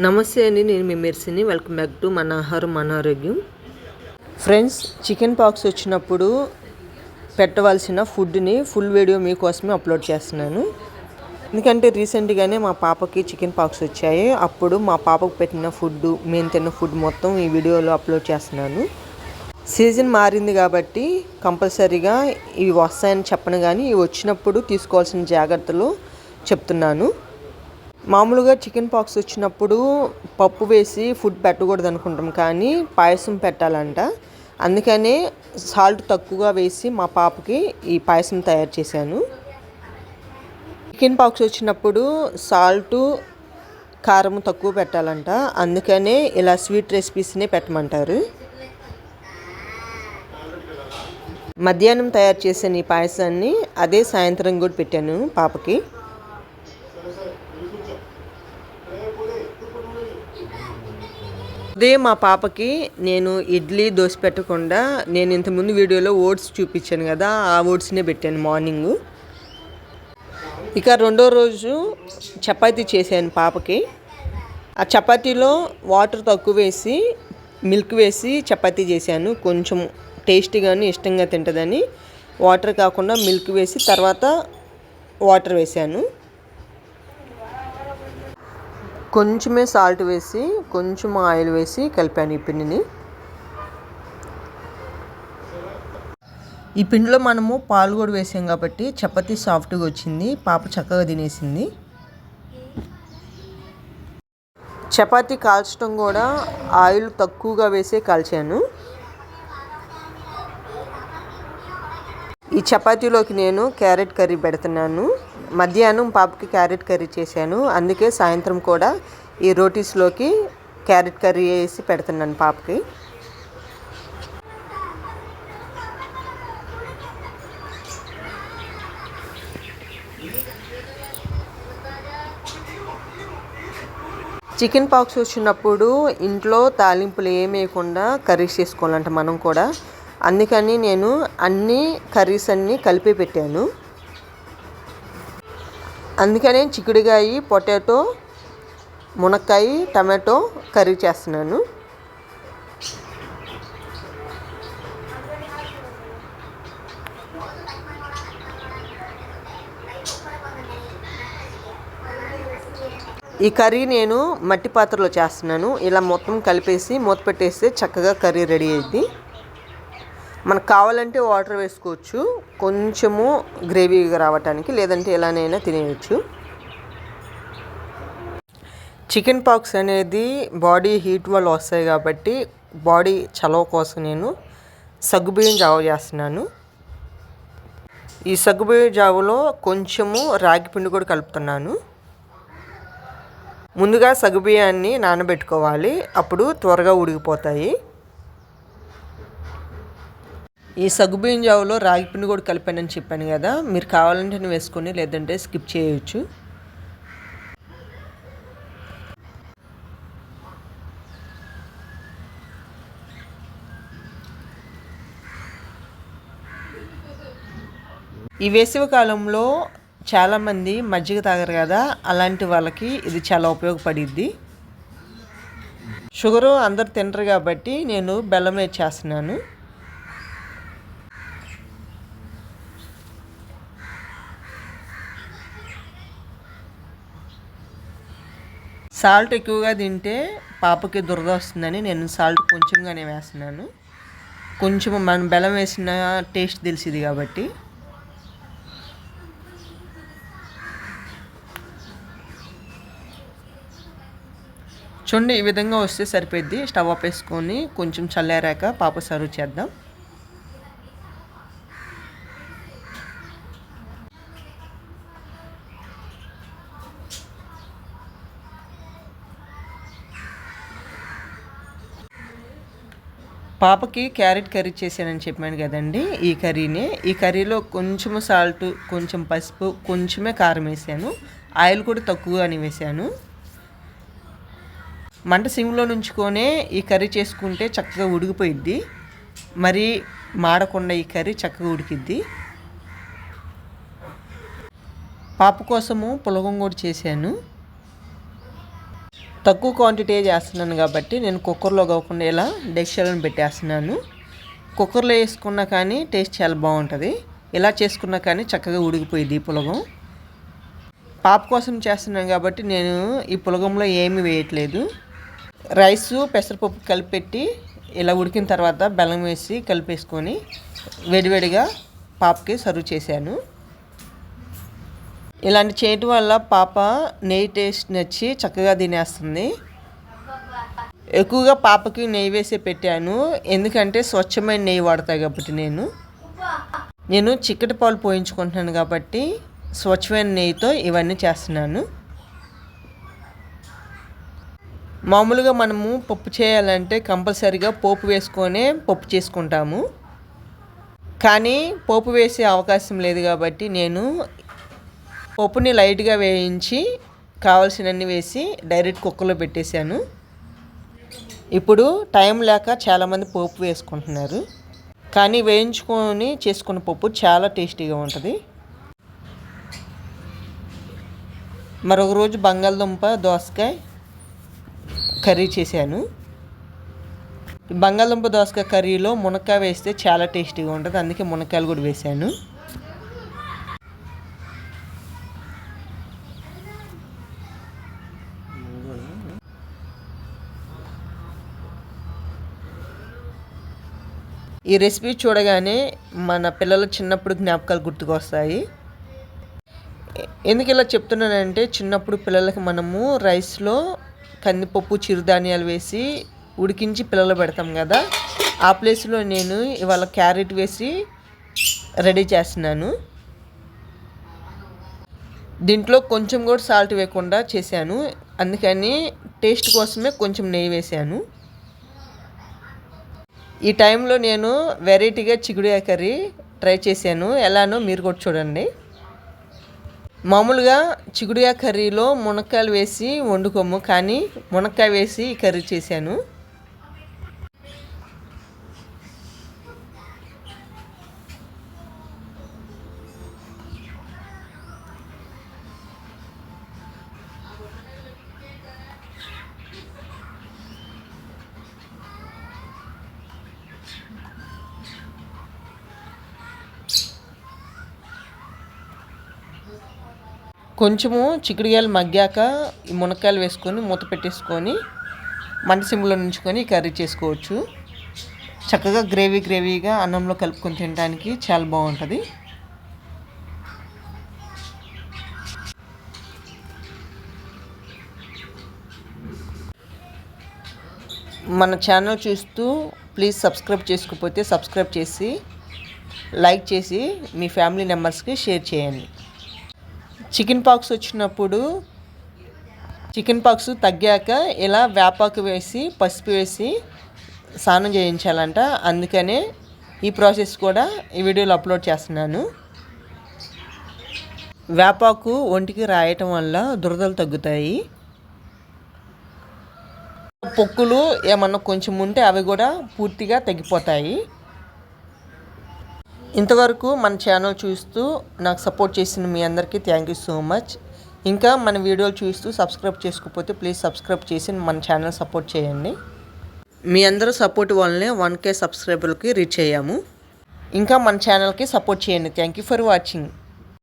నమస్తే అండి, నేను మీ మెర్సిని. వెల్కమ్ బ్యాక్ టు మన ఆహారం మన ఆరోగ్యం. ఫ్రెండ్స్, చికెన్ పాక్స్ వచ్చినప్పుడు పెట్టవలసిన ఫుడ్ని ఫుల్ వీడియో మీకోసమే అప్లోడ్ చేస్తున్నాను. ఎందుకంటే రీసెంట్గానే మా పాపకి చికెన్ పాక్స్ వచ్చాయి. అప్పుడు మా పాపకు పెట్టిన ఫుడ్, మేము తిన్న ఫుడ్ మొత్తం ఈ వీడియోలో అప్లోడ్ చేస్తున్నాను. సీజన్ మారింది కాబట్టి కంపల్సరీగా ఇవి వస్తాయని చెప్పను, కానీ ఇవి వచ్చినప్పుడు తీసుకోవాల్సిన జాగ్రత్తలు చెప్తున్నాను. మామూలుగా చికెన్ పాక్స్ వచ్చినప్పుడు పప్పు వేసి ఫుడ్ పెట్టకూడదు అనుకుంటాం, కానీ పాయసం పెట్టాలంట. అందుకనే సాల్ట్ తక్కువగా వేసి మా పాపకి ఈ పాయసం తయారు చేశాను. చికెన్ పాక్స్ వచ్చినప్పుడు సాల్టు కారం తక్కువ పెట్టాలంట, అందుకనే ఇలా స్వీట్ రెసిపీస్నే పెట్టమంటారు. మధ్యాహ్నం తయారు చేసిన ఈ పాయసాన్ని అదే సాయంత్రం కూడా పెట్టాను పాపకి. అదే మా పాపకి నేను ఇడ్లీ దోశ పెట్టకుండా నేను ఇంతకుముందు వీడియోలో ఓట్స్ చూపించాను కదా, ఆ ఓట్స్నే పెట్టాను మార్నింగు. ఇక రెండో రోజు చపాతీ చేశాను పాపకి. ఆ చపాతీలో వాటర్ తక్కువ వేసి మిల్క్ వేసి చపాతీ చేశాను. కొంచెం టేస్టీగాను ఇష్టంగా తింటుందని వాటర్ కాకుండా మిల్క్ వేసి తర్వాత వాటర్ వేసాను. కొంచెమే సాల్ట్ వేసి కొంచెం ఆయిల్ వేసి కలిపాను ఈ పిండిని. ఈ పిండిలో మనము పాలు కూడా వేసాం కాబట్టి చపాతీ సాఫ్ట్గా వచ్చింది. పాప చక్కగా తినేసింది. చపాతీ కాల్చడం కూడా ఆయిల్ తక్కువగా వేసే కాల్చాను. ఈ చపాతీలోకి నేను క్యారెట్ కర్రీ పెడుతున్నాను. మధ్యాహ్నం పాపకి క్యారెట్ కర్రీ చేశాను, అందుకే సాయంత్రం కూడా ఈ రోటీస్లోకి క్యారెట్ కర్రీ వేసి పెడుతున్నాను పాపకి. చికెన్ పాక్స్ వచ్చినప్పుడు ఇంట్లో తాలింపులు ఏమేయకుండా కర్రీస్ చేసుకోవాలంట మనం కూడా. అందుకని నేను అన్ని కర్రీస్ అన్నీ కలిపి పెట్టాను. అందుకనే చిక్కుడుకాయ, పొటాటో, మునక్కాయ, టమాటో కర్రీ చేస్తున్నాను. ఈ కర్రీ నేను మట్టి పాత్రలో చేస్తున్నాను. ఇలా మొత్తం కలిపేసి మూత పెట్టేస్తే చక్కగా కర్రీ రెడీ అయ్యింది. మనకు కావాలంటే వాటర్ వేసుకోవచ్చు కొంచెము గ్రేవీగా రావటానికి, లేదంటే ఎలానైనా తినేయచ్చు. చికెన్ పాక్స్ అనేది బాడీ హీట్ వల్ల వస్తాయి కాబట్టి బాడీ చలవ కోసం నేను సగ్గుబియ్యం జావ చేస్తున్నాను. ఈ సగ్గుబియ్యం జావలో కొంచెము రాగి పిండి కూడా కలుపుతున్నాను. ముందుగా సగ్గుబియ్యాన్ని నానబెట్టుకోవాలి, అప్పుడు త్వరగా ఉడికిపోతాయి. ఈ సగ్గుబియ్యం జావలో రాగి పిండి కూడా కలిపానని చెప్పాను కదా, మీరు కావాలంటే వేసుకొని లేదంటే స్కిప్ చేయొచ్చు. ఈ వేసవి కాలంలో చాలామంది మజ్జిగ తాగరు కదా, అలాంటి వాళ్ళకి ఇది చాలా ఉపయోగపడిద్ది. షుగరు అందరు తినరు కాబట్టి నేను బెల్లం వేసి చేస్తున్నాను. సాల్ట్ ఎక్కువగా తింటే పాపకి దురద వస్తుందని నేను సాల్ట్ కొంచెంగానే వేస్తున్నాను. కొంచెం మనం బెల్లం వేసిన టేస్ట్ తెలిసింది కాబట్టి. చూడండి, ఈ విధంగా వస్తే సరిపోద్ది. స్టవ్ ఆఫ్ వేసుకొని కొంచెం చల్లారాక పాప సర్వ్ చేద్దాం. పాపకి క్యారెట్ కర్రీ చేశానని చెప్పాను కదండి, ఈ కర్రీనే. ఈ కర్రీలో కొంచెం సాల్ట్, కొంచెం పసుపు, కొంచెమే కారం వేసాను. ఆయిల్ కూడా తక్కువగానే వేసాను. మంట సిమ్లో నుంచుకొనే ఈ కర్రీ చేసుకుంటే చక్కగా ఉడికిపోయిద్ది. మరి మాడకుండా ఈ కర్రీ చక్కగా ఉడికిద్ది. పాప కోసము పులగం కూడా చేశాను. తక్కువ క్వాంటిటీ చేస్తున్నాను కాబట్టి నేను కుక్కర్లో కాకుండా ఇలా డెక్షలను పెట్టేస్తున్నాను. కుక్కర్లో వేసుకున్నా కానీ టేస్ట్ చాలా బాగుంటుంది. ఇలా చేసుకున్నా కానీ చక్కగా ఉడికిపోయింది ఈ పులగం. పాప కోసం చేస్తున్నాను కాబట్టి నేను ఈ పులగంలో ఏమీ వేయట్లేదు. రైసు పెసరపప్పు కలిపెట్టి ఇలా ఉడికిన తర్వాత బెల్లం వేసి కలిపేసుకొని వేడివేడిగా పాపకి సర్వ్ చేశాను. ఇలాంటి చేయటం వల్ల పాప నెయ్యి టేస్ట్ నచ్చి చక్కగా తినేస్తుంది. ఎక్కువగా పాపకి నెయ్యి వేసి పెట్టాను, ఎందుకంటే స్వచ్ఛమైన నెయ్యి వాడతాయి కాబట్టి. నేను చిక్కటి పాలు పోయించుకుంటున్నాను కాబట్టి స్వచ్ఛమైన నెయ్యితో ఇవన్నీ చేస్తున్నాను. మామూలుగా మనము పప్పు చేయాలంటే కంపల్సరీగా పోపు వేసుకొనే పప్పు చేసుకుంటాము. కానీ పోపు వేసే అవకాశం లేదు కాబట్టి నేను పప్పుని లైట్గా వేయించి కావాల్సినన్ని వేసి డైరెక్ట్ కుక్కర్లో పెట్టేశాను. ఇప్పుడు టైం లేక చాలామంది పోపు వేసుకుంటున్నారు, కానీ వేయించుకొని చేసుకున్న పప్పు చాలా టేస్టీగా ఉంటుంది. మరొక రోజు బంగాళదుంప దోసకాయ కర్రీ చేశాను. బంగాళదుంప దోసకాయ కర్రీలో మునక్కాయ వేస్తే చాలా టేస్టీగా ఉంటుంది, అందుకే మునక్కాయలు కూడా వేశాను. ఈ రెసిపీ చూడగానే మన పిల్లల చిన్నప్పుడు జ్ఞాపకాలు గుర్తుకొస్తాయి. ఎందుకు ఇలా చెప్తున్నానంటే, చిన్నప్పుడు పిల్లలకి మనము రైస్లో కందిపప్పు చిరుధాన్యాలు వేసి ఉడికించి పిల్లలు పెడతాం కదా, ఆ ప్లేస్లో నేను ఇవాళ క్యారెట్ వేసి రెడీ చేస్తున్నాను. దీంట్లో కొంచెం కూడా సాల్ట్ వేయకుండా చేశాను, అందుకని టేస్ట్ కోసమే కొంచెం నెయ్యి వేశాను. ఈ టైంలో నేను వెరైటీగా చిక్కుడుకాయ కర్రీ ట్రై చేశాను, ఎలానో మీరు కూడా చూడండి. మామూలుగా చిక్కుడుకాయ కర్రీలో మునక్కాయలు వేసి వండుకోము, కానీ మునక్కాయ వేసి ఈ కర్రీ చేశాను. కొంచెము చిక్కుడుకాయలు మగ్గాక ఈ మునక్కాయలు వేసుకొని మూత పెట్టేసుకొని మంట సిమ్లో నుంచుకొని కర్రీ చేసుకోవచ్చు. చక్కగా గ్రేవీగా అన్నంలో కలుపుకొని తినడానికి చాలా బాగుంటుంది. మన ఛానల్ చూస్తూ ప్లీజ్ సబ్స్క్రైబ్ చేసుకోకపోతే సబ్స్క్రైబ్ చేసి లైక్ చేసి మీ ఫ్యామిలీ మెంబర్స్కి షేర్ చేయండి. చికెన్ పాక్స్ వచ్చినప్పుడు చికెన్ పాక్స్ తగ్గాక ఇలా వేపాకు వేసి పసుపు వేసి స్నానం చేయించాలంట, అందుకనే ఈ ప్రాసెస్ కూడా ఈ వీడియోలో అప్లోడ్ చేస్తున్నాను. వేపాకు ఒంటికి రాయటం వల్ల దురదలు తగ్గుతాయి. పొక్కులు ఏమన్నా కొంచెం ఉంటే అవి కూడా పూర్తిగా తగ్గిపోతాయి. ఇంతవరకు మన ఛానల్ చూస్తూ నాకు సపోర్ట్ చేసిన మీ అందరికీ థ్యాంక్ యూ సో మచ్. ఇంకా మన వీడియోలు చూస్తూ సబ్స్క్రైబ్ చేసుకోకపోతే ప్లీజ్ సబ్స్క్రైబ్ చేసి మన ఛానల్ సపోర్ట్ చేయండి. మీ అందరూ సపోర్ట్ వల్లనే 1K సబ్స్క్రైబర్లకి రీచ్ అయ్యాము. ఇంకా మన ఛానల్కి సపోర్ట్ చేయండి. Thank you for watching.